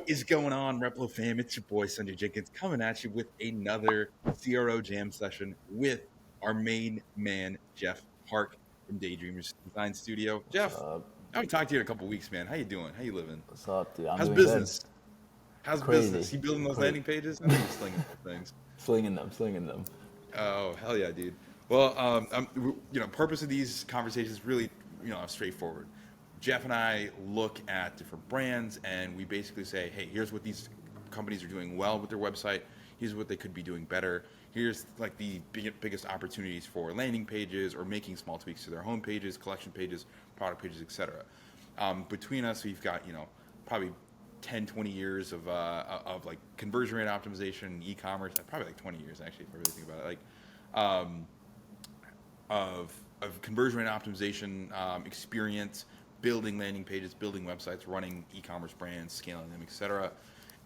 What is going on, Replo fam? It's your boy Sanjay Jenkins coming at you with another CRO jam session with our main man Jeff Park from Daydreamers Design Studio. What's Jeff, up? I haven't talked to you in a couple weeks, man. How you doing? How you living? What's up, dude? I'm How's doing good. business? How's Crazy. business? You building those Cra- landing pages? I know you're slinging those things. slinging them. Oh hell yeah, dude. Well, purpose of these conversations really, straightforward. Jeff and I look at different brands and we basically say, hey, here's what these companies are doing well with their website. Here's what they could be doing better. Here's like the biggest opportunities for landing pages or making small tweaks to their home pages, collection pages, product pages, etc. Between us, we've got probably 10, 20 years of like conversion rate optimization, e-commerce, probably like 20 years actually, if I really think about it, like of conversion rate optimization experience, building landing pages, building websites, running e-commerce brands, scaling them, etc.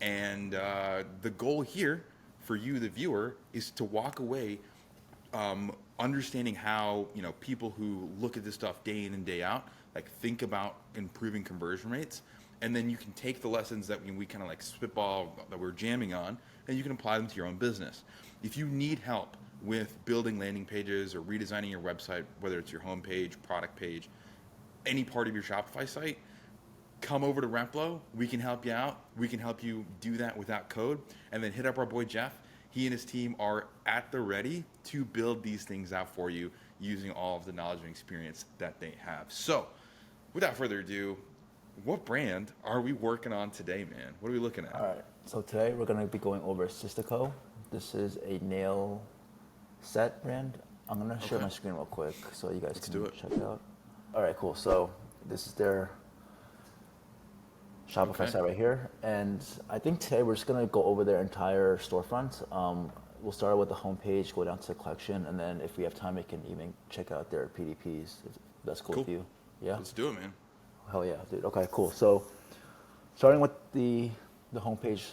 And the goal here for you, the viewer, is to walk away understanding how people who look at this stuff day in and day out like think about improving conversion rates, and then you can take the lessons that we kind of like spitball that we're jamming on, and you can apply them to your own business. If you need help with building landing pages or redesigning your website, whether it's your homepage, product page, any part of your Shopify site, come over to Replo. We can help you out. We can help you do that without code. And then hit up our boy Jeff. He and his team are at the ready to build these things out for you using all of the knowledge and experience that they have. So, without further ado, what brand are we working on today, man? What are we looking at? All right. So today we're gonna be going over Sistico. This is a nail set brand. I'm gonna share my screen real quick so you guys can check it out. All right, cool. So this is their Shopify site right here, and I think today we're just gonna go over their entire storefront. We'll start with the homepage, go down to the collection, and then if we have time, we can even check out their PDPs. If that's cool with you. Yeah. Let's do it, man. Hell yeah, dude. Okay, cool. So starting with the homepage,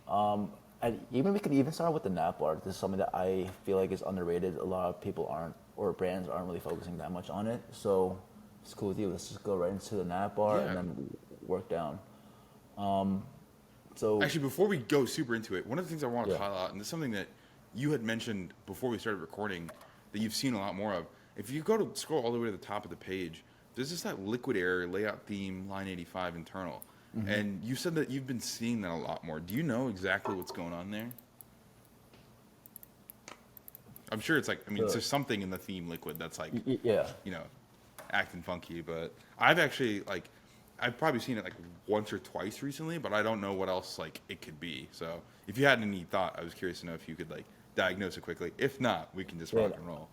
and we could even start with the nav bar. This is something that I feel like is underrated. A lot of people aren't, or brands aren't really focusing that much on it. So it's cool with you. Let's just go right into the nav bar and then work down. So actually, before we go super into it, one of the things I want to highlight, and this is something that you had mentioned before we started recording, that you've seen a lot more of. If you go to scroll all the way to the top of the page, there's just that liquid air layout theme, line 85 internal. Mm-hmm. And you said that you've been seeing that a lot more. Do you know exactly what's going on there? I'm sure it's like, there's something in the theme liquid that's like, acting funky. But I've actually, I've probably seen it like once or twice recently, but I don't know what else like it could be. So if you had any thought, I was curious to know if you could like diagnose it quickly. If not, we can just rock and roll.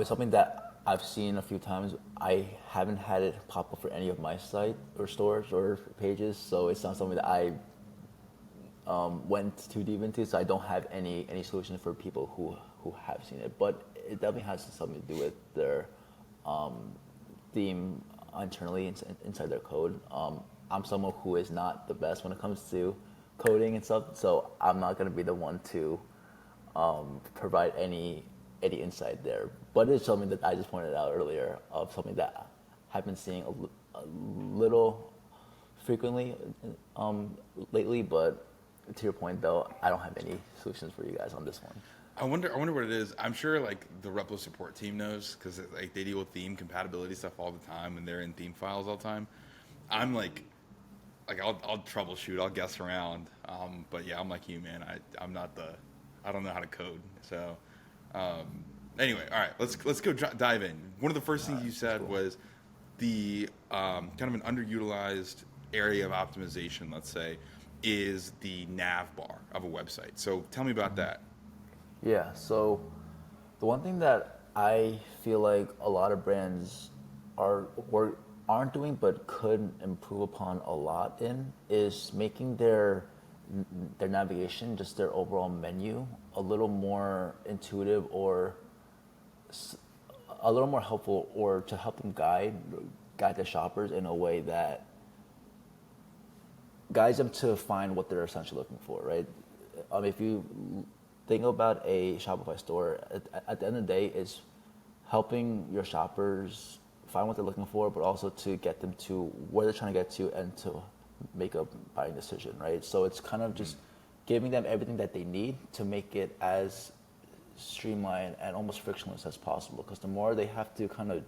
Something that I've seen a few times. I haven't had it pop up for any of my site or stores or pages, so it's not something that I went too deep into. So I don't have any solution for people who have seen it. But it definitely has something to do with their theme internally inside their code. I'm someone who is not the best when it comes to coding and stuff, so I'm not going to be the one to provide any insight there. But it's something that I just pointed out earlier of something that I've been seeing a little frequently lately. But to your point, though, I don't have any solutions for you guys on this one. I wonder what it is. I'm sure like the Replo support team knows, because like they deal with theme compatibility stuff all the time, and they're in theme files all the time. I'm like I'll troubleshoot, I'll guess around, but yeah, I'm like you, man. I don't know how to code. So anyway, all right, let's go dive in. One of the first things you said was the kind of an underutilized area of optimization, let's say, is the nav bar of a website. So tell me about that. Yeah, so the one thing that I feel like a lot of brands aren't doing but could improve upon a lot in is making their navigation, just their overall menu, a little more intuitive or a little more helpful, or to help them guide the shoppers in a way that guides them to find what they're essentially looking for, right? If you think about a Shopify store, at the end of the day, it's helping your shoppers find what they're looking for, but also to get them to where they're trying to get to and to make a buying decision, right? So it's kind of just giving them everything that they need to make it as streamlined and almost frictionless as possible. Because the more they have to kind of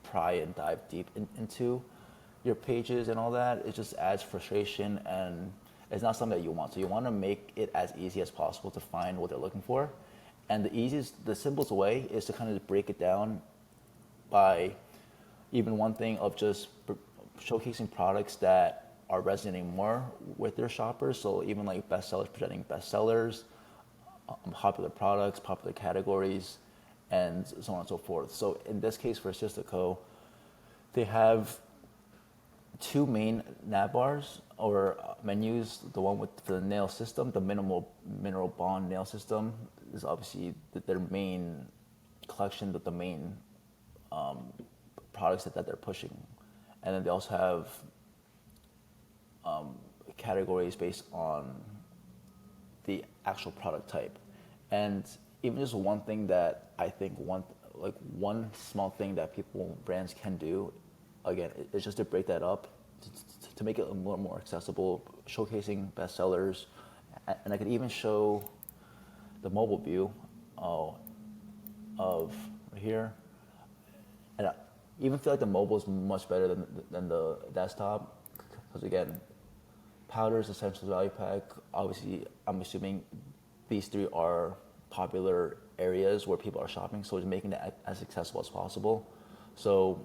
pry and dive deep into your pages and all that, it just adds frustration, and it's not something that you want. So you want to make it as easy as possible to find what they're looking for. And the simplest way is to kind of break it down by even one thing of just showcasing products that are resonating more with their shoppers. So even like bestsellers, presenting bestsellers, popular products, popular categories, and so on and so forth. So in this case for Sister Co, they have two main nav bars or menus. The one with the nail system, the mineral bond nail system, is obviously their main collection, the main products that they're pushing. And then they also have categories based on the actual product type. And even just one thing that I think one small thing that brands can do, again, is just to break that up, to make it a little more accessible, showcasing bestsellers. And I could even show the mobile view of right here. And I even feel like the mobile is much better than the desktop, because again, powders, essentials, value pack, obviously I'm assuming these three are popular areas where people are shopping, so it's making that as accessible as possible. So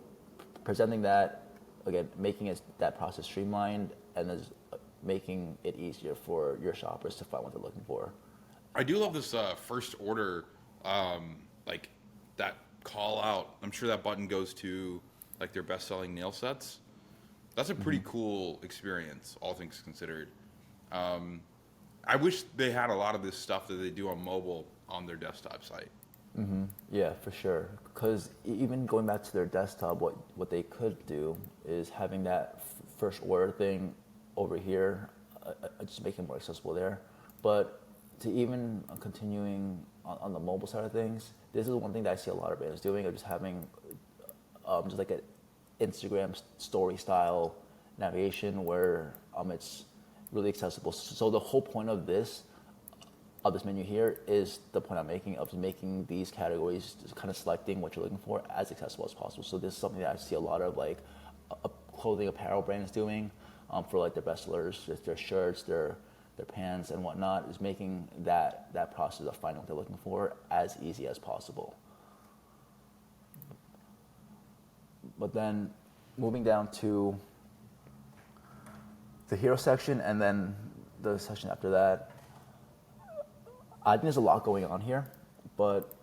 presenting that, again, making that process streamlined, and then making it easier for your shoppers to find what they're looking for. I do love this first order, like that call out. I'm sure that button goes to like their best-selling nail sets. That's a pretty cool experience, all things considered. I wish they had a lot of this stuff that they do on mobile on their desktop site. Mm-hmm. Yeah, for sure. Because even going back to their desktop, what they could do is having that first order thing over here, just make it more accessible there. But to even continuing on the mobile side of things, this is one thing that I see a lot of brands doing, of just having just like an Instagram story style navigation where it's really accessible. So the whole point of this menu here is the point I'm making of making these categories, just kind of selecting what you're looking for as accessible as possible. So this is something that I see a lot of like clothing apparel brands doing for like their bestsellers, their shirts, their pants and whatnot, is making that process of finding what they're looking for as easy as possible. But then moving down to the hero section and then the section after that, I think there's a lot going on here, but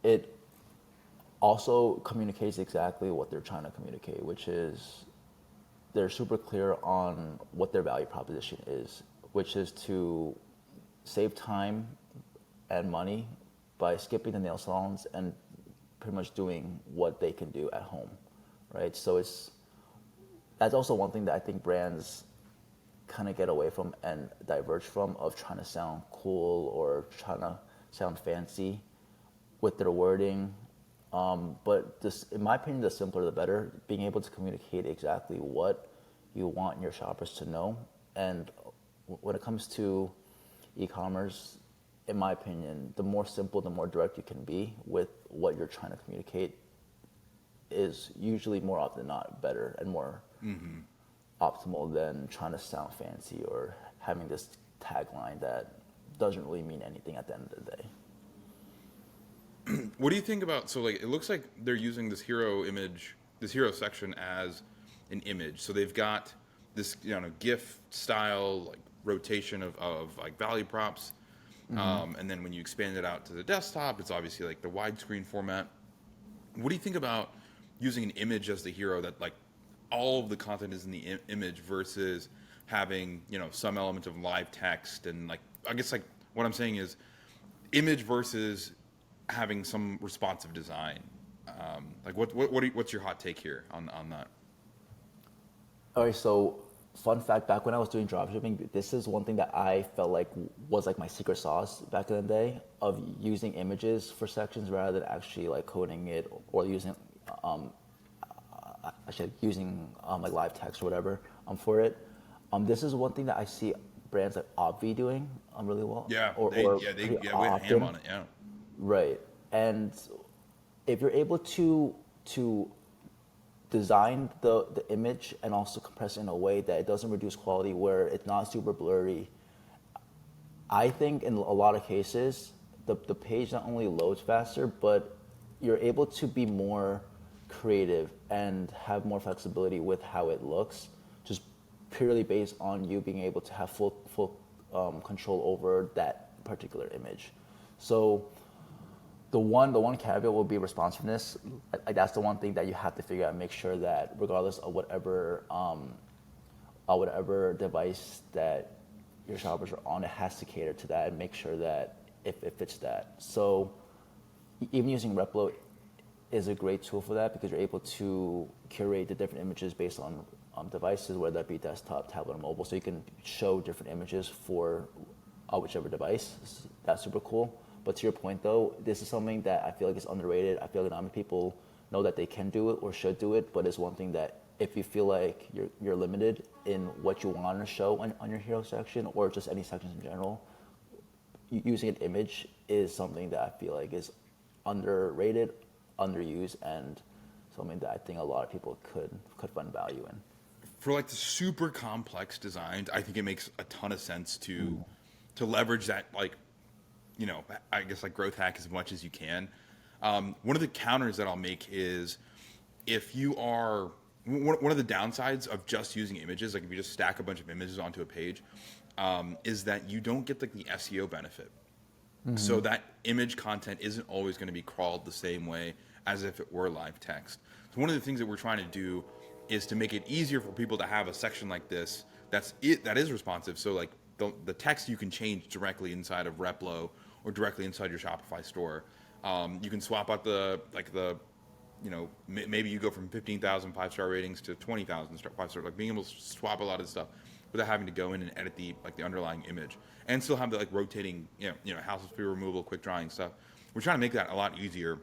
it also communicates exactly what they're trying to communicate, which is they're super clear on what their value proposition is, which is to save time and money by skipping the nail salons and pretty much doing what they can do at home, right? So that's also one thing that I think brands kind of get away from and diverge from, of trying to sound cool or trying to sound fancy with their wording. But just, in my opinion, the simpler the better, being able to communicate exactly what you want your shoppers to know. And when it comes to e-commerce, in my opinion, the more simple, the more direct you can be with what you're trying to communicate is usually more often than not better and more optimal than trying to sound fancy or having this tagline that doesn't really mean anything at the end of the day. What do you think about, so like it looks like they're using this hero section as an image. So they've got this GIF style like rotation of like value props. And then when you expand it out to the desktop, it's obviously like the widescreen format. What do you think about using an image as the hero, that like all of the content is in the image, versus having, some element of live text? And like, I guess like what I'm saying is image versus having some responsive design. Like what's your hot take here on that? All right, so fun fact, back when I was doing dropshipping, this is one thing that I felt like was like my secret sauce back in the day, of using images for sections rather than actually like coding it or using like live text or whatever for it. This is one thing that I see brands like Obvi doing really well. Yeah, Or they pretty went ham often. on it. Yeah. Right. And if you're able to design the image and also compress it in a way that it doesn't reduce quality, where it's not super blurry, I think in a lot of cases the page not only loads faster, but you're able to be more creative and have more flexibility with how it looks, just purely based on you being able to have full control over that particular image. So the one caveat will be responsiveness. Like that's the one thing that you have to figure out and make sure that regardless of whatever device that your shoppers are on, it has to cater to that and make sure that it fits that. So even using Replo is a great tool for that, because you're able to curate the different images based on devices, whether that be desktop, tablet, or mobile. So you can show different images for whichever device. That's super cool. But to your point though, this is something that I feel like is underrated. I feel like not many people know that they can do it or should do it, but it's one thing that if you feel like you're limited in what you want to show on your hero section, or just any sections in general, using an image is something that I feel like is underrated, underused, and something that I think a lot of people could find value in. For like the super complex designs, I think it makes a ton of sense to leverage that, like, you know, I guess like growth hack as much as you can. One of the counters that I'll make is, if you are one of the downsides of just using images, like if you just stack a bunch of images onto a page, is that you don't get like the SEO benefit. So that image content isn't always going to be crawled the same way as if it were live text. So one of the things that we're trying to do is to make it easier for people to have a section like this that is responsive. So like the text you can change directly inside of Replo or directly inside your Shopify store. You can swap out maybe you go from 15,000 5-star ratings to 20,000 5-star, like being able to swap a lot of stuff without having to go in and edit the underlying image, and still have the like rotating, hassle free removal, quick drying stuff. We're trying to make that a lot easier,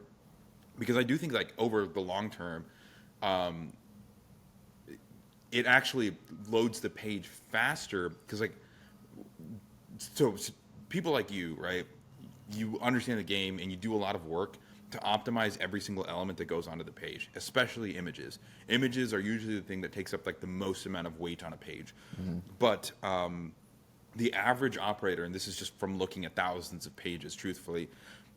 because I do think like over the long term, it actually loads the page faster, because like so people like you, right? You understand the game and you do a lot of work to optimize every single element that goes onto the page, especially images. Images are usually the thing that takes up like the most amount of weight on a page. But the average operator, and this is just from looking at thousands of pages, truthfully,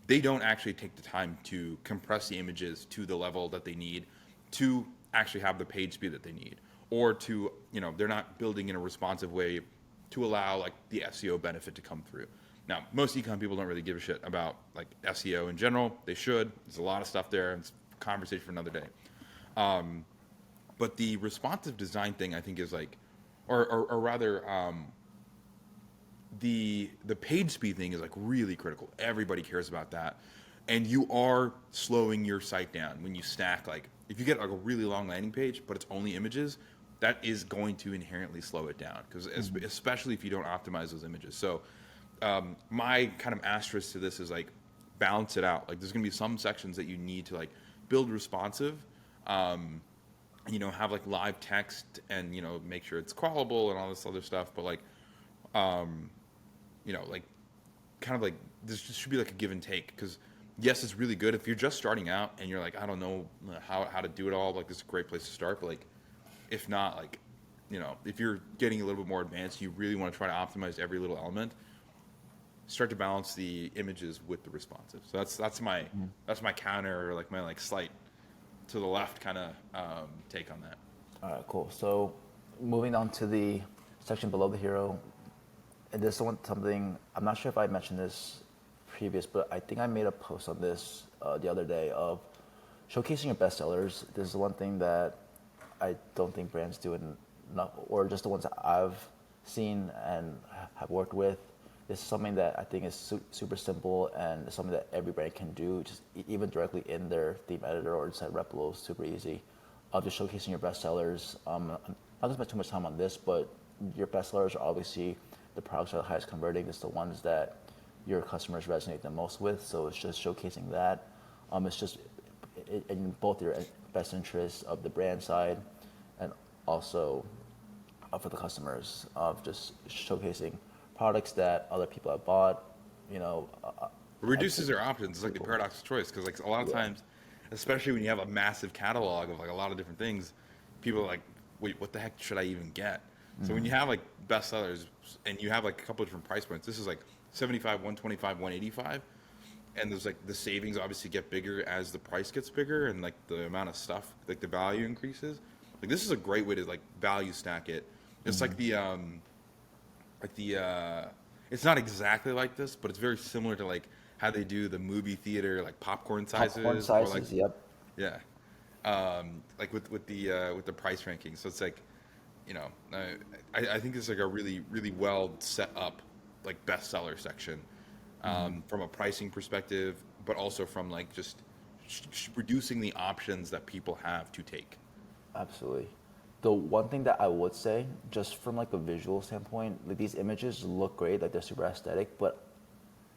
they don't actually take the time to compress the images to the level that they need to actually have the page speed that they need, or to, they're not building in a responsive way to allow like the SEO benefit to come through. Now, most econ people don't really give a shit about like SEO in general. They should. There's a lot of stuff there. It's a conversation for another day. But the responsive design thing, I think, is like, or rather, the page speed thing is like really critical. Everybody cares about that, and you are slowing your site down when you stack. Like, if you get like a really long landing page, but it's only images, that is going to inherently slow it down, because especially if you don't optimize those images. So my kind of asterisk to this is like, balance it out. Like, there's going to be some sections that you need to like build responsive, have like live text, and make sure it's crawlable and all this other stuff. But like, like kind of like this just should be like a give and take, because yes, it's really good if you're just starting out and you're like, I don't know how to do it all. Like, this is a great place to start. But like, if not, like, if you're getting a little bit more advanced, you really want to try to optimize every little element, start to balance the images with the responsive. So that's my counter, or like my like slight to the left kind of take on that. All right, cool. So moving on to the section below the hero, and this is something, I'm not sure if I mentioned this previous, but I think I made a post on this the other day, of showcasing your best sellers. This is one thing that I don't think brands do enough, or just the ones that I've seen and have worked with. This is something that I think is super simple, and it's something that every brand can do, just even directly in their theme editor or inside Replo. Super easy, of just showcasing your best sellers. I'm not going to spend too much time on this, but your best sellers are obviously the products that are the highest converting. It's the ones that your customers resonate the most with. So it's just showcasing that. It's just in both your best interests of the brand side, and also for the customers of just showcasing products that other people have bought. You know, It reduces their options. It's like the paradox of choice, because like a lot of times, especially when you have a massive catalog of like a lot of different things, people are like, wait, what the heck should I even get? So when you have like bestsellers and you have like a couple of different price points, this is like 75, 125, 185, and there's like the savings obviously get bigger as the price gets bigger and like the amount of stuff, like the value increases. Like this is a great way to like value stack it. It's like it's not exactly like this, but it's very similar to like how they do the movie theater like popcorn sizes, popcorn or like sizes. Yep. yeah, like with the price ranking. So it's like, you know, I think it's like a really well set up like bestseller section, from a pricing perspective, but also from like just reducing the options that people have to take. Absolutely. The one thing that I would say, just from like a visual standpoint, like these images look great, like they're super aesthetic, but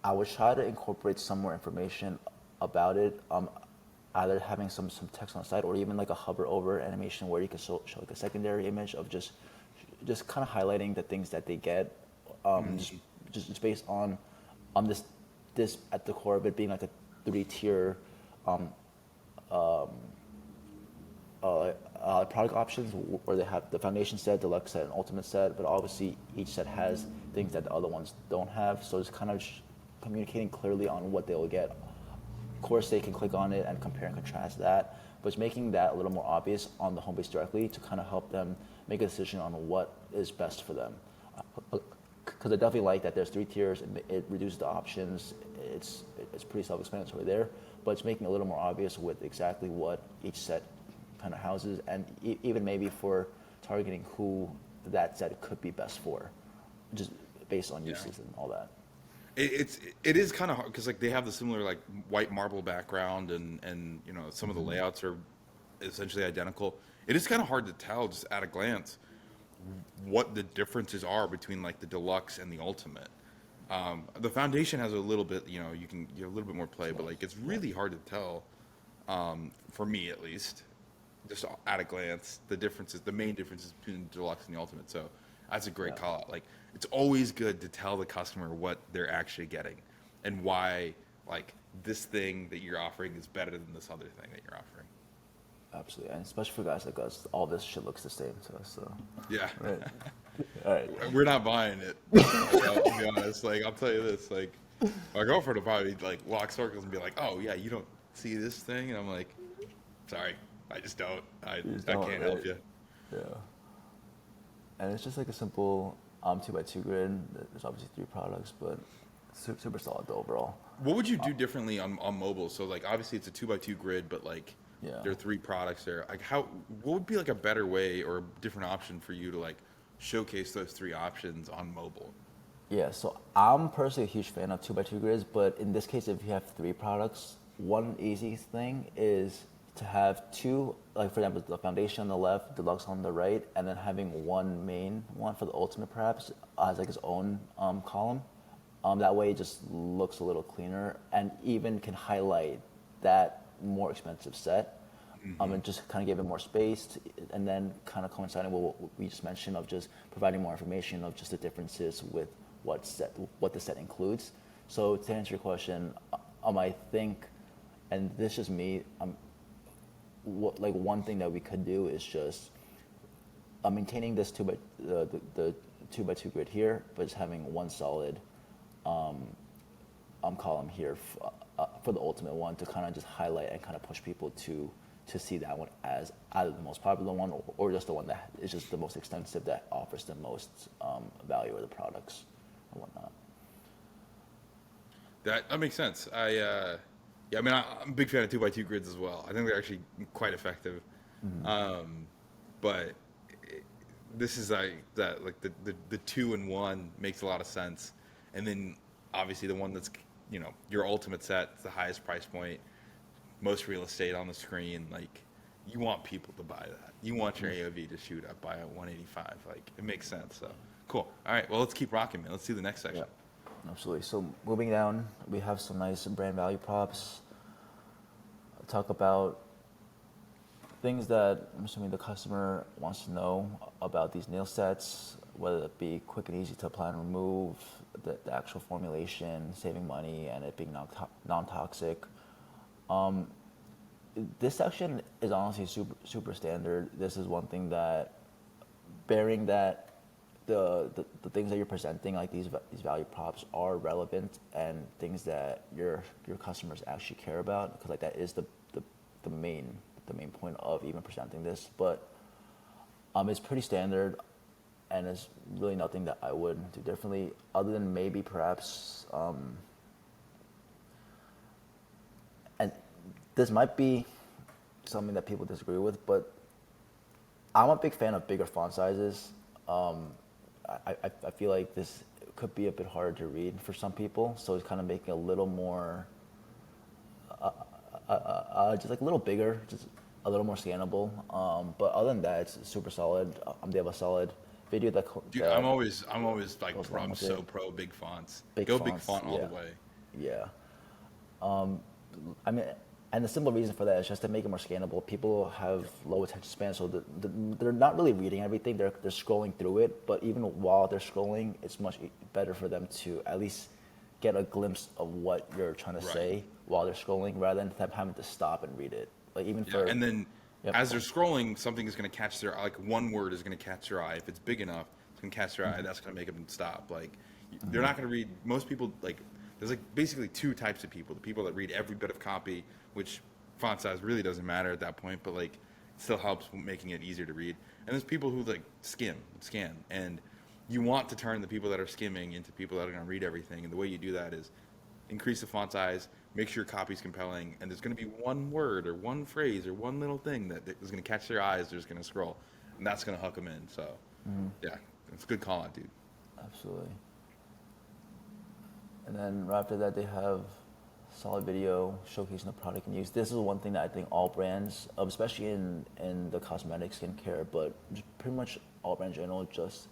I would try to incorporate some more information about it. Either having some text on the side, or even like a hover over animation where you can show like a secondary image of just kind of highlighting the things that they get, just based on this at the core of it being like a 3-tier product options, where they have the foundation set, deluxe set, and ultimate set, but obviously each set has things that the other ones don't have. So it's kind of communicating clearly on what they will get. Of course, they can click on it and compare and contrast that, but it's making that a little more obvious on the homepage directly to kind of help them make a decision on what is best for them. Because I definitely like that there's 3 tiers. It reduces the options. It's pretty self-explanatory there, but it's making it a little more obvious with exactly what each set kind of houses, and even maybe for targeting who that set could be best for, just based on uses and all that. It is kind of hard because like they have the similar like white marble background, and you know some of the layouts are essentially identical. It is kind of hard to tell just at a glance what the differences are between like the deluxe and the ultimate. The foundation has a little bit, you know, you can get a little bit more play, but like it's really hard to tell, for me at least, just at a glance, the main differences between the deluxe and the ultimate. So that's a great call out. Like it's always good to tell the customer what they're actually getting and why like this thing that you're offering is better than this other thing that you're offering. Absolutely, and especially for guys like us, all this shit looks the same to us. So Yeah. right. All right. We're not buying it. To be honest, like I'll tell you this, like my girlfriend will probably like walk circles and be like, "Oh yeah, you don't see this thing," and I'm like, "Sorry, I just don't. I can't help you." Yeah. And it's just like a simple 2x2 grid. There's obviously 3 products, but super solid though overall. What would you do differently on mobile? So like obviously it's a 2x2 grid, but like there are 3 products there. Like what would be like a better way or a different option for you to like showcase those 3 options on mobile? Yeah, so I'm personally a huge fan of 2x2 grids, but in this case, if you have 3 products, one easy thing is to have 2, like for example, the foundation on the left, deluxe on the right, and then having one main one for the ultimate perhaps as like its own column. That way it just looks a little cleaner and even can highlight that more expensive set. And just kind of give it more space, and then kind of coinciding with what we just mentioned of just providing more information of just the differences with what the set includes. So to answer your question, I think, and this is me, one thing that we could do is just maintaining this the 2x2 grid here, but just having one solid column here for the ultimate one to kind of just highlight and kind of push people to see that one as either the most popular one or just the one that is just the most extensive, that offers the most value of the products and whatnot. That makes sense. I'm a big fan of 2x2 grids as well. I think they're actually quite effective. But this is like that, like the 2-in-1 makes a lot of sense. And then obviously the one that's, you know, your ultimate set, the highest price point, most real estate on the screen. Like you want people to buy that. You want your AOV to shoot up by a 185. Like it makes sense. So cool. All right. Well, let's keep rocking, man. Let's do the next section. Yeah, absolutely. So moving down, we have some nice brand value props. I'll talk about things that I'm assuming the customer wants to know about these nail sets, whether it be quick and easy to apply and remove, the actual formulation, saving money, and it being non-toxic. This section is honestly super standard. This is one thing that, bearing that the things that you're presenting, like these value props, are relevant and things that your customers actually care about, because like that is the main point of even presenting this. But it's pretty standard, and it's really nothing that I would do differently, other than maybe perhaps, and this might be something that people disagree with, but I'm a big fan of bigger font sizes. I feel like this could be a bit harder to read for some people, so it's kind of making it a little more, just like a little bigger, just a little more scannable. But other than that, it's super solid. They have a solid video that. Dude, I'm always like, I'm so pro big fonts. Big font all the way. Yeah. I mean, and the simple reason for that is just to make it more scannable. People have low attention span, so they're not really reading everything. They're scrolling through it, but even while they're scrolling, it's much better for them to at least get a glimpse of what you're trying to say while they're scrolling, rather than them having to stop and read it. Like even for and then as they're scrolling, something is going to catch their eye. Like one word is going to catch their eye. If it's big enough, it's going to catch their eye. That's going to make them stop. Like they're not going to read. Most people, like, there's like basically two types of people: the people that read every bit of copy, which font size really doesn't matter at that point, but like it still helps making it easier to read. And there's people who like scan, and you want to turn the people that are skimming into people that are going to read everything. And the way you do that is increase the font size, make sure your copy's compelling, and there's going to be one word or one phrase or one little thing that is going to catch their eyes. They're just going to scroll, and that's going to hook them in. So, yeah, it's a good call out, dude. Absolutely. And then right after that, they have solid video showcasing the product and use. This is one thing that I think all brands, especially in the cosmetic skincare, but just pretty much all brands in general, just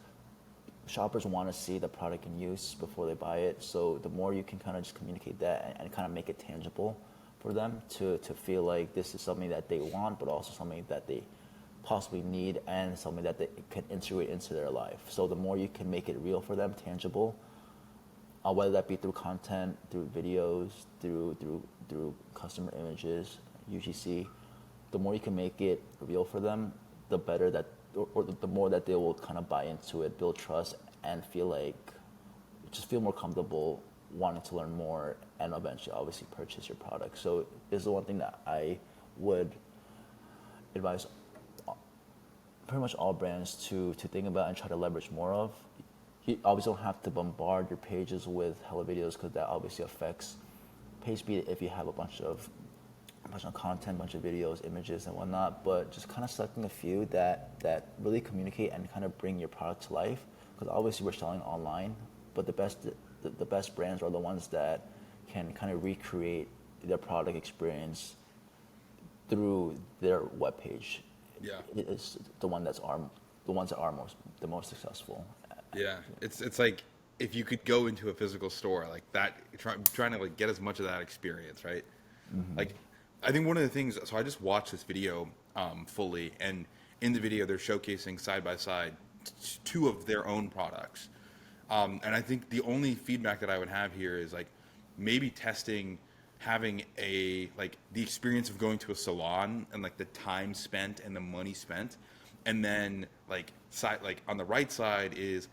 shoppers want to see the product in use before they buy it. So the more you can kind of just communicate that and kind of make it tangible for them to feel like this is something that they want, but also something that they possibly need and something that they can integrate into their life. So the more you can make it real for them, tangible, whether that be through content, through videos, through customer images, UGC, the more you can make it real for them, the better that, or the more that they will kind of buy into it, build trust, and feel more comfortable wanting to learn more, and eventually obviously purchase your product. So this is the one thing that I would advise pretty much all brands to think about and try to leverage more of. You obviously don't have to bombard your pages with hella videos, because that obviously affects page speed if you have a bunch of content, bunch of videos, images, and whatnot. But just kind of selecting a few that really communicate and kind of bring your product to life, because obviously we're selling online, but the best brands are the ones that can kind of recreate their product experience through their webpage. Yeah, it's the ones that are the most successful. Yeah, it's like if you could go into a physical store like that, trying to like get as much of that experience, right? Like, I think one of the things. So I just watched this video fully, and in the video they're showcasing side by side two of their own products, and I think the only feedback that I would have here is like maybe testing having the experience of going to a salon and like the time spent and the money spent, and then like on the right side is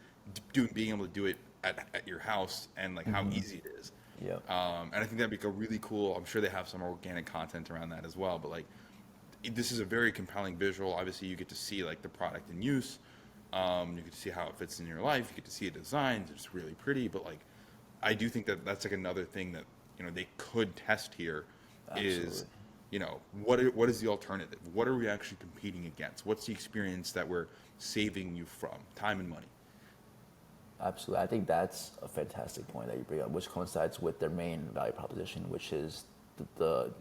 being able to do it at your house, and like how easy it is. Yeah. And I think that'd be really cool. I'm sure they have some organic content around that as well. But like, this is a very compelling visual. Obviously, you get to see like the product in use. You get to see how it fits in your life. You get to see it designed. It's really pretty. But like, I do think that that's like another thing that they could test here. Absolutely. Is what is the alternative? What are we actually competing against? What's the experience that we're saving you from? Time and money. Absolutely. I think that's a fantastic point that you bring up, which coincides with their main value proposition, which is the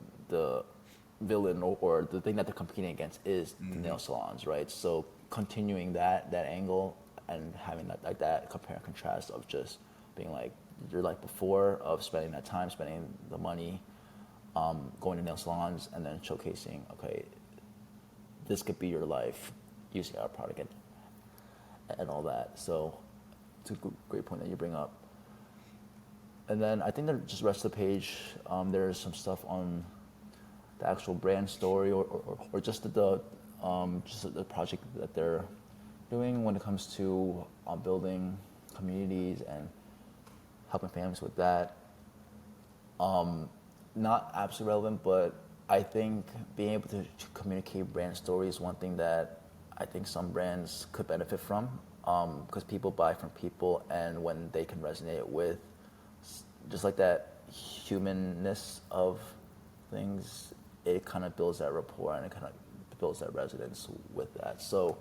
villain or the thing that they're competing against is the nail salons, right? So continuing that angle and having that compare and contrast of just being like your life before, of spending that time, spending the money, going to nail salons, and then showcasing, okay, this could be your life using our product and all that. So it's a great point that you bring up. And then I think that just the rest of the page, there's some stuff on the actual brand story or just the project that they're doing when it comes to building communities and helping families with that. Not absolutely relevant, but I think being able to communicate brand story is one thing that I think some brands could benefit from, because people buy from people, and when they can resonate with just like that humanness of things, it kind of builds that rapport and it kind of builds that resonance with that. So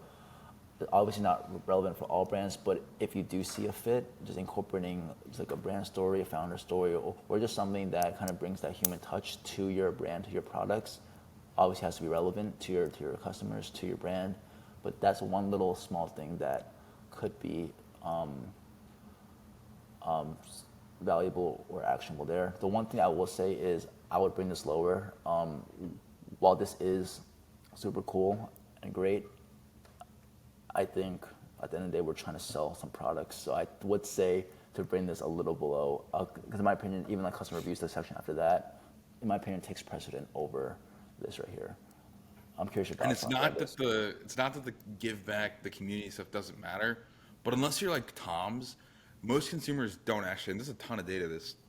obviously not relevant for all brands, but if you do see a fit, just incorporating just like a brand story, a founder story, or just something that kind of brings that human touch to your brand, to your products, obviously has to be relevant to your customers, to your brand. But that's one little small thing that could be valuable or actionable there. The one thing I will say is I would bring this lower. While this is super cool and great, I think at the end of the day we're trying to sell some products. So I would say to bring this a little below, because in my opinion, even like customer reviews, the section after that, in my opinion, takes precedent over this right here. I'm curious your thoughts And on that. it's not that the give back, the community stuff doesn't matter, but unless you're like Tom's, most consumers don't actually. And there's a ton of data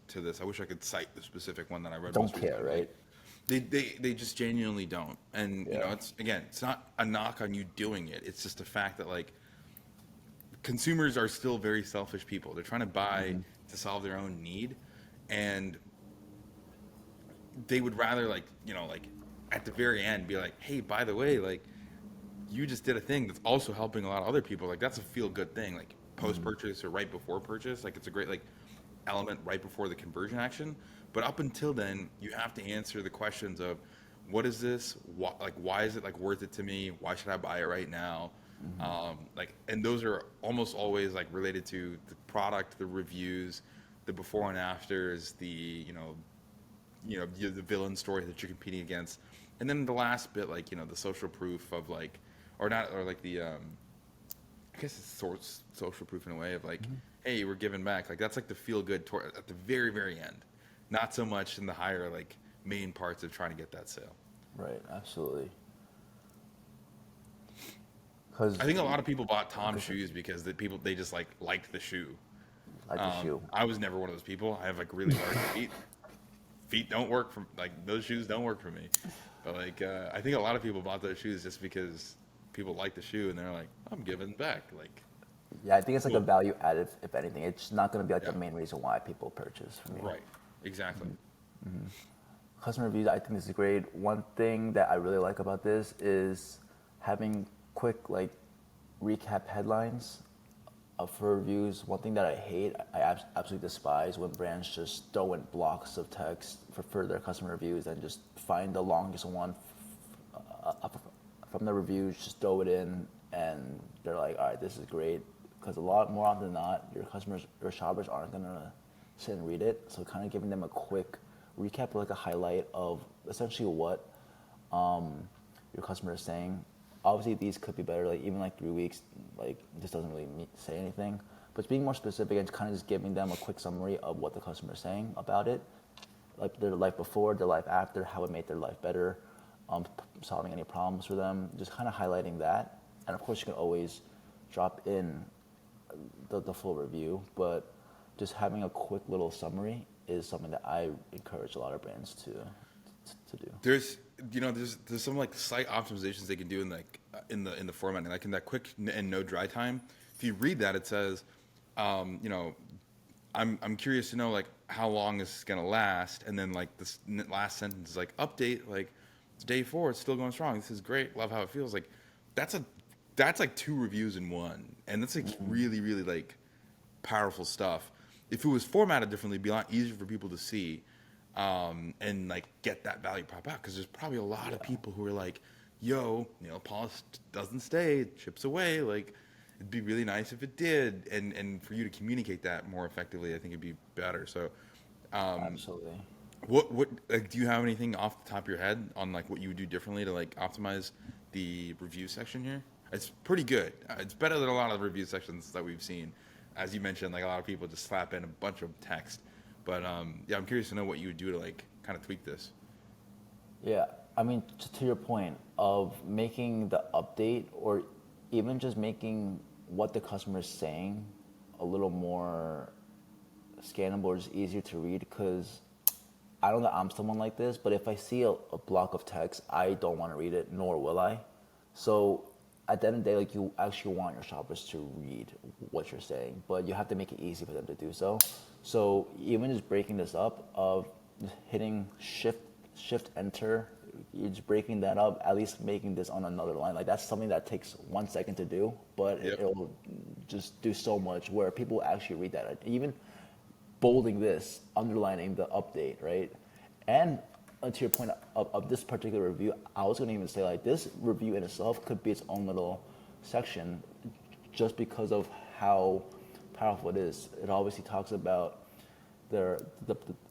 to this. I wish I could cite the specific one that I read. Don't most care, recently. right? They just genuinely don't. And Yeah. it's not a knock on you doing it. It's just a fact that like consumers are still very selfish people. They're trying to buy to solve their own need, and they would rather like at the very end be like, hey, by the way, like you just did a thing that's also helping a lot of other people. Like that's a feel good thing. Like post purchase or right before purchase, like it's a great like element right before the conversion action. But up until then, you have to answer the questions of what is this? Why is it like worth it to me? Why should I buy it right now? And those are almost always like related to the product, the reviews, the before and afters, the the villain story that you're competing against, and then the last bit, like the social proof of like, or not, or like the I guess it's sort of social proof in a way of like, hey, we're giving back. Like that's like the feel good at the very very end, not so much in the higher like main parts of trying to get that sale. Right, absolutely. Because I think a lot of people bought Tom's shoes because they just like liked the shoe. like the shoe. I was never one of those people. I have like really large feet. Feet don't work for like those shoes don't work for me. But like I think a lot of people bought those shoes just because people like the shoe and they're like, I'm giving back. Like Yeah, I think it's like cool. a value added, if anything. It's not going to be like Yeah. the main reason why people purchase from you. Right. Exactly. Customer reviews, I think this is great. One thing that I really like about this is having quick like recap headlines for reviews. One thing that I hate, I absolutely despise when brands just throw in blocks of text for their customer reviews and just find the longest one from the reviews, just throw it in, and they're like, all right, this is great. Because a lot more often than not, your customers, your shoppers aren't gonna sit and read it. So kind of giving them a quick recap, like a highlight of essentially what your customer is saying. Obviously, these could be better. Like even like 3 weeks, like this doesn't really say anything. But it's being more specific and kind of just giving them a quick summary of what the customer is saying about it, like their life before, their life after, how it made their life better, solving any problems for them. Just kind of highlighting that. And of course, you can always drop in the full review, but just having a quick little summary is something that I encourage a lot of brands to do. There's there's some like site optimizations they can do in like in the formatting, like in that quick and no dry time. If you read that, it says, I'm curious to know like how long this is gonna last, and then like this last sentence is like update, like it's day 4, it's still going strong. This is great, love how it feels. Like that's like 2 reviews in one, and that's like really really like powerful stuff. If it was formatted differently, it'd be a lot easier for people to see. And like get that value prop out, because there's probably a lot of people who are like, yo, nail polish doesn't stay, it chips away, like it'd be really nice if it did, and for you to communicate that more effectively, I think it'd be better. So Absolutely. what like, do you have anything off the top of your head on like what you would do differently to like optimize the review section here. It's pretty good. It's better than a lot of the review sections that we've seen. As you mentioned, like a lot of people just slap in a bunch of text. But yeah, I'm curious to know what you would do to like kind of tweak this. Yeah, I mean, to your point of making the update or even just making what the customer is saying a little more scannable or just easier to read, because I don't know that I'm someone like this, but if I see a block of text, I don't want to read it, nor will I. So at the end of the day, like, you actually want your shoppers to read what you're saying, but you have to make it easy for them to do so. So even just breaking this up of just hitting shift enter, you're just breaking that up, at least making this on another line. Like, that's something that takes 1 second to do, but Yep. it'll just do so much where people actually read that. Even bolding this, underlining the update, right? And to your point of this particular review, I was going to even say, like, this review in itself could be its own little section just because of how powerful it is. It obviously talks about the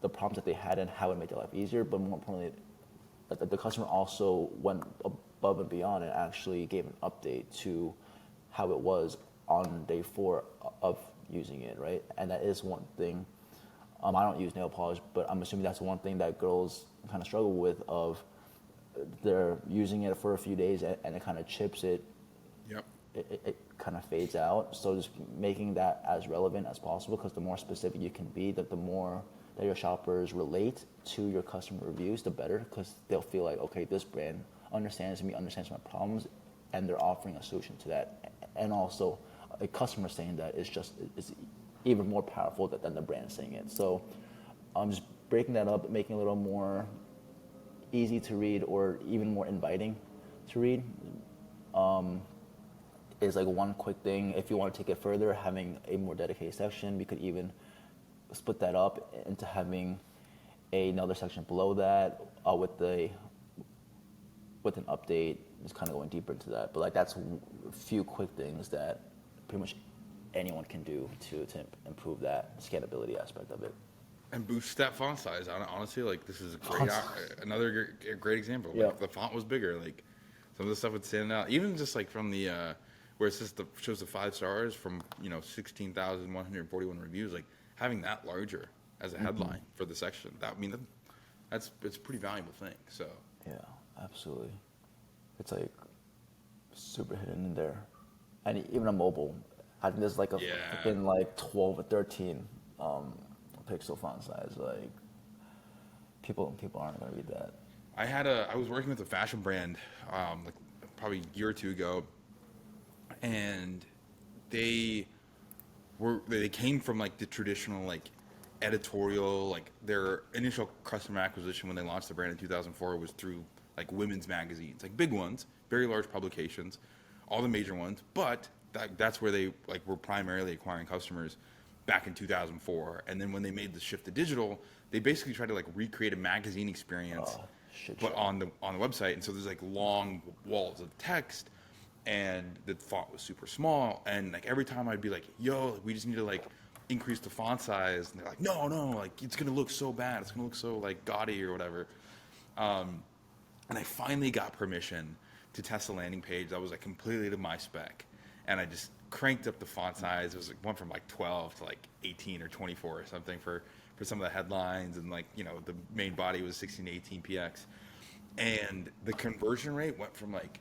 problems that they had and how it made their life easier, but more importantly, that the customer also went above and beyond and actually gave an update to how it was on day 4 of using it, right? And that is one thing. I don't use nail polish, but I'm assuming that's one thing that girls kind of struggle with, of they're using it for a few days and it kind of chips it. Yep. It kind of fades out. So just making that as relevant as possible, because the more specific you can be, that the more that your shoppers relate to your customer reviews, the better, because they'll feel like, okay, this brand understands me, understands my problems, and they're offering a solution to that. And also, a customer saying that is even more powerful than the brand saying it. So I'm just breaking that up, making it a little more easy to read or even more inviting to read. Is like one quick thing. If you want to take it further, having a more dedicated section, we could even split that up into having another section below that with an update, just kind of going deeper into that. But like, that's a few quick things that pretty much anyone can do to improve that scalability aspect of it. And boost that font size. Honestly, like, this is a great, another great example. Like, Yep. if the font was bigger, like, some of the stuff would stand out. Even just like from the where it says shows the 5 stars from 16,141 reviews. Like, having that larger as a headline for the section, it's a pretty valuable thing. So Yeah, absolutely. It's like super hidden in there, and even on mobile, I think there's like a freaking like 12 or 13 pixel font size. Like, people aren't gonna read that. I was working with a fashion brand like probably a year or two ago, and they came from like the traditional like editorial, like their initial customer acquisition when they launched the brand in 2004 was through like women's magazines, like big ones, very large publications, all the major ones, but that's where they like were primarily acquiring customers back in 2004. And then when they made the shift to digital, they basically tried to like recreate a magazine experience, but on the website. And so there's like long walls of text, and the font was super small. And like every time I'd be like, yo, we just need to like increase the font size, and they're like, no, like it's gonna look so bad, it's gonna look so like gaudy or whatever. And I finally got permission to test a landing page that was like completely to my spec, and I just cranked up the font size. It was like went from like 12 to like 18 or 24 or something for some of the headlines, and like the main body was 16 to 18 px, and the conversion rate went from like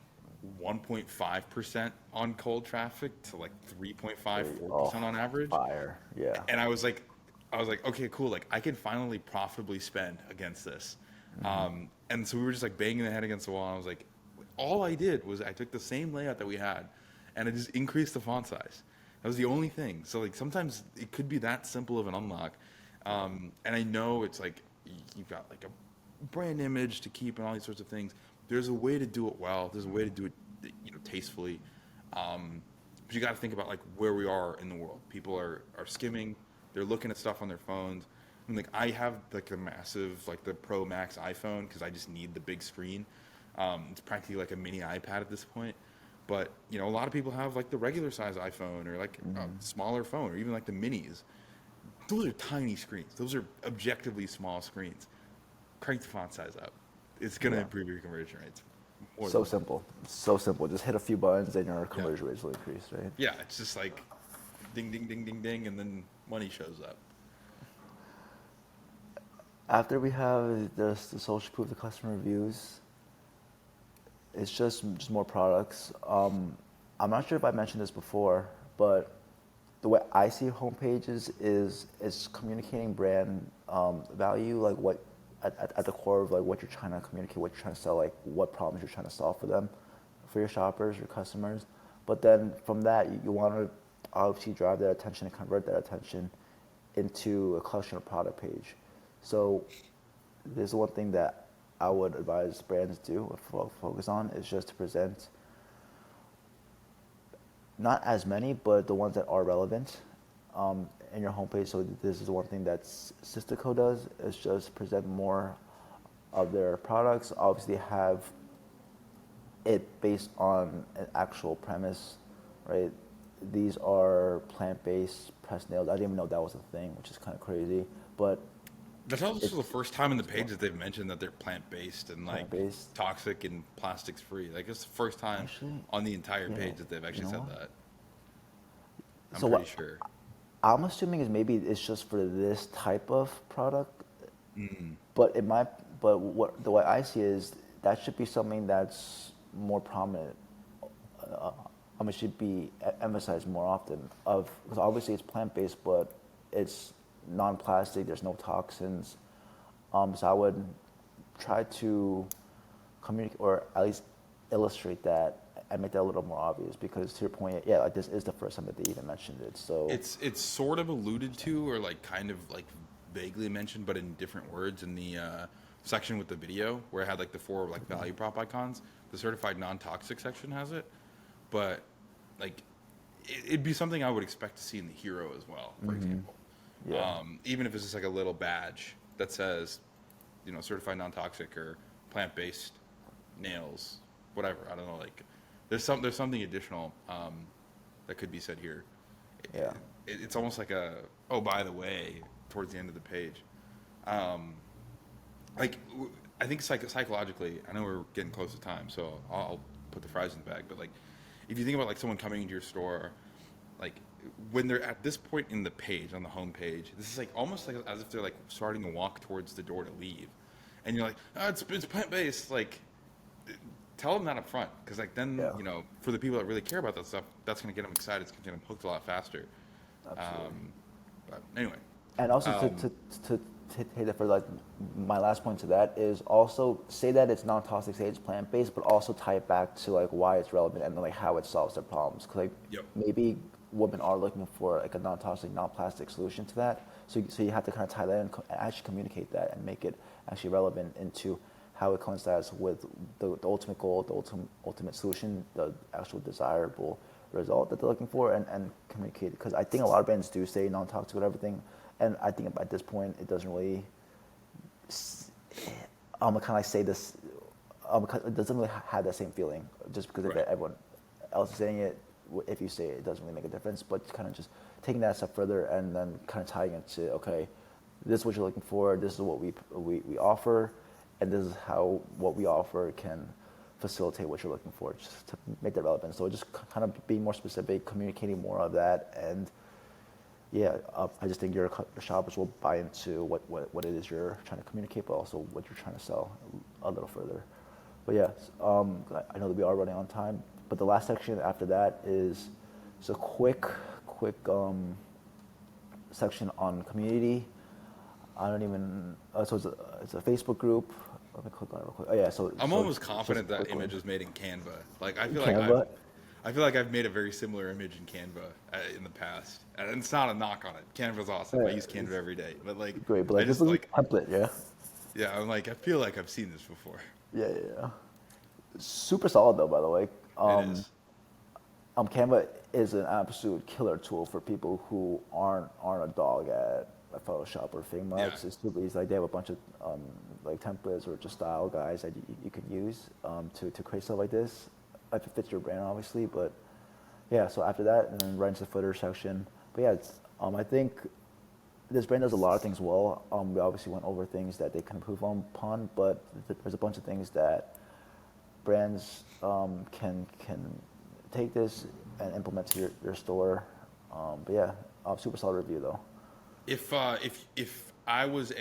1.5% on cold traffic to like 3.5-4% on average. Fire, yeah. And I was like, okay, cool. Like, I can finally profitably spend against this. And so we were just like banging the head against the wall. And I was like, all I did was I took the same layout that we had, and I just increased the font size. That was the only thing. So like sometimes it could be that simple of an unlock. And I know it's like you've got like a brand image to keep and all these sorts of things. There's a way to do it well. There's a way to do it, tastefully. But you got to think about like where we are in the world. People are skimming. They're looking at stuff on their phones. I mean, like, I have like a massive, like the Pro Max iPhone because I just need the big screen. It's practically like a mini iPad at this point. But a lot of people have like the regular size iPhone or like a smaller phone or even like the minis. Those are tiny screens. Those are objectively small screens. Crank the font size up. It's gonna improve your conversion rates. more So than simple. So simple. Just hit a few buttons and your conversion rates will increase, right? yeah, it's just like ding, ding, ding, ding, ding, and then money shows up. After we have the social proof, the customer reviews, it's just more products. I'm not sure if I mentioned this before, but the way I see homepages is communicating brand value, like what at the core of like what you're trying to communicate, what you're trying to sell, like what problems you're trying to solve for them, for your shoppers, your customers. But then from that, you want to obviously drive that attention and convert that attention into a collection of product page. So there's one thing that I would advise brands do or focus on is just to present not as many, but the ones that are relevant in your homepage. So this is one thing that Systico does, is just present more of their products. Obviously have it based on an actual premise, right? These are plant-based pressed nails. I didn't even know that was a thing, which is kind of crazy. But That's also the it's first time in the page that they've mentioned that they're plant-based and like plant-based. toxic and plastics-free. Like it's the first time Actually, on the entire you know, page that they've actually said what? that. I'm So pretty what sure. I'm assuming is maybe it's just for this type of product, but it might. But what the way I see is that should be something that's more prominent. It should be emphasized more often. Because obviously it's plant based, but it's non-plastic. There's no toxins. So I would try to communicate or at least illustrate that and make that a little more obvious. Because to your point, yeah, like this is the first time that they even mentioned it. So It's sort of alluded to or like kind of like vaguely mentioned, but in different words in the section with the video where it had like the 4 like value prop icons. The certified non-toxic section has it, but like it'd be something I would expect to see in the hero as well, for example. yeah, Even if it's just like a little badge that says, certified non-toxic or plant-based nails, whatever. I don't know. Like, there's something additional that could be said here. yeah. It's almost like oh, by the way, towards the end of the page. I think psychologically, I know we're getting close to time, so I'll put the fries in the bag. But like, if you think about like someone coming into your store, like when they're at this point in the page on the home page, this is like almost like as if they're like starting to walk towards the door to leave, and you're like, oh, it's plant based. Like, tell them that up front, because like then Yeah. for the people that really care about that stuff, that's gonna get them excited. It's gonna get them hooked a lot faster. Absolutely. But anyway, And also to hit it for like my last point to that is also say that it's non-toxic, say it's plant-based, but also tie it back to like why it's relevant and like how it solves their problems. Because like Yep. maybe women are looking for like a non-toxic, non-plastic solution to that. So you have to kind of tie that in and actually communicate that and make it actually relevant into how it coincides with the ultimate goal, the ultimate solution, the actual desirable result that they're looking for, and communicate. Because I think a lot of brands do say non-toxic with everything, and I think at this point it doesn't really. I'm gonna kind of like say this. It doesn't really have that same feeling just because Right. if everyone else is saying it. If you say it, it doesn't really make a difference. But kind of just taking that a step further and then kind of tying it to okay, this is what you're looking for. This is what we offer, and this is how what we offer can facilitate what you're looking for, just to make that relevant. So just kind of being more specific, communicating more of that, and yeah, I just think your shoppers will buy into what it is you're trying to communicate, but also what you're trying to sell a little further. But yeah, I know that we are running on time, but the last section after that is just a quick section on community. I don't even. So it's a Facebook group. Let me click on it real quick. Oh yeah, I'm so almost it's confident just a that quick image one. was made in Canva. Like Canva. I feel like I've made a very similar image in Canva in the past, and it's not a knock on it. Canva's awesome. I Yeah, use Canva every day, but like great, but I like this just is like a template, yeah. yeah, I'm like I feel like I've seen this before. Yeah. Super solid though, by the way. It is. Canva is an absolute killer tool for people who aren't a dog at Photoshop or Figma. Yeah. It's super easy. Like they have a bunch of like templates or just style guides that you can use to create stuff like this. If it fits your brand, obviously. But yeah, so after that, and then right into the footer section. But yeah, I think this brand does a lot of things well. We obviously went over things that they can improve upon, but there's a bunch of things that brands can take this and implement to your store. But yeah, super solid review though. If I was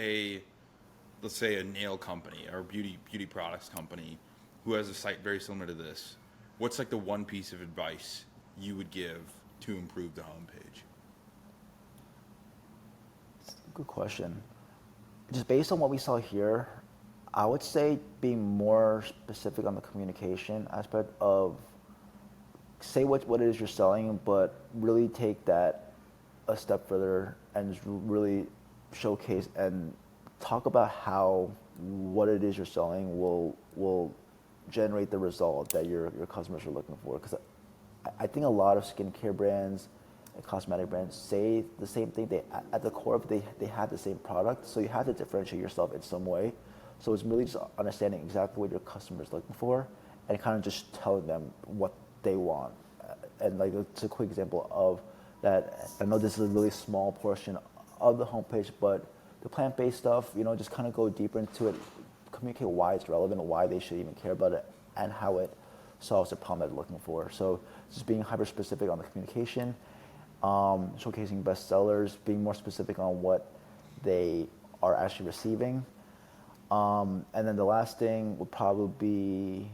let's say a nail company or beauty products company who has a site very similar to this, what's like the one piece of advice you would give to improve the homepage? Good question. Just based on what we saw here, I would say being more specific on the communication aspect of say what it is you're selling, but really take that a step further and just really showcase and talk about how what it is you're selling will generate the result that your customers are looking for. Because I think a lot of skincare brands and cosmetic brands say the same thing. They at the core of it, they have the same product, so you have to differentiate yourself in some way. So it's really just understanding exactly what your customer is looking for and kind of just telling them what they want. And like it's a quick example of that. I know this is a really small portion of the homepage, but the plant-based stuff, just kind of go deeper into it, communicate why it's relevant, why they should even care about it, and how it solves the problem that they're looking for. So just being hyper-specific on the communication, showcasing bestsellers, being more specific on what they are actually receiving. And then the last thing would probably be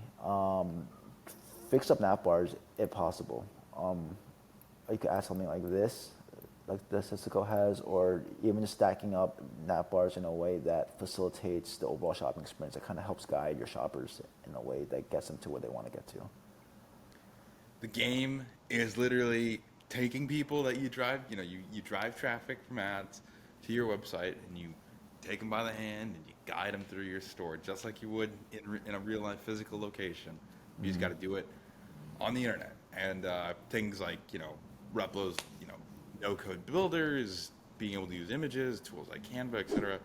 fix up nav bars if possible. You could add something like this, like the Cisco has, or even just stacking up nav bars in a way that facilitates the overall shopping experience. That kind of helps guide your shoppers in a way that gets them to where they want to get to. The game is literally taking people that you drive, you drive traffic from ads to your website, and you take them by the hand and you guide them through your store, just like you would in a real life physical location. You just got to do it on the internet. And things like, Replo's, no-code builders, being able to use images, tools like Canva, etc.,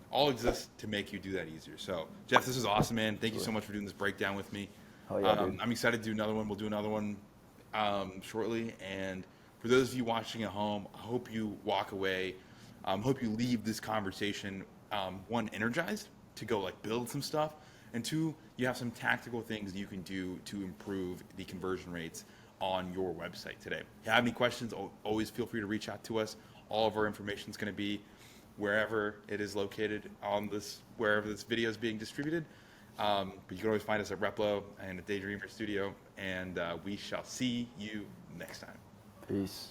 all exist to make you do that easier. So, Jeff, this is awesome, man. Thank you so much for doing this breakdown with me. Oh, yeah, dude. I'm excited to do another one. We'll do another one shortly. And for those of you watching at home, I hope you walk away. Hope you leave this conversation, one, energized to go build some stuff, and two, you have some tactical things you can do to improve the conversion rates on your website today. If you have any questions, always feel free to reach out to us. All of our information is going to be wherever it is located wherever this video is being distributed. But you can always find us at Replo and at Daydreamers Studio, and we shall see you next time. Peace.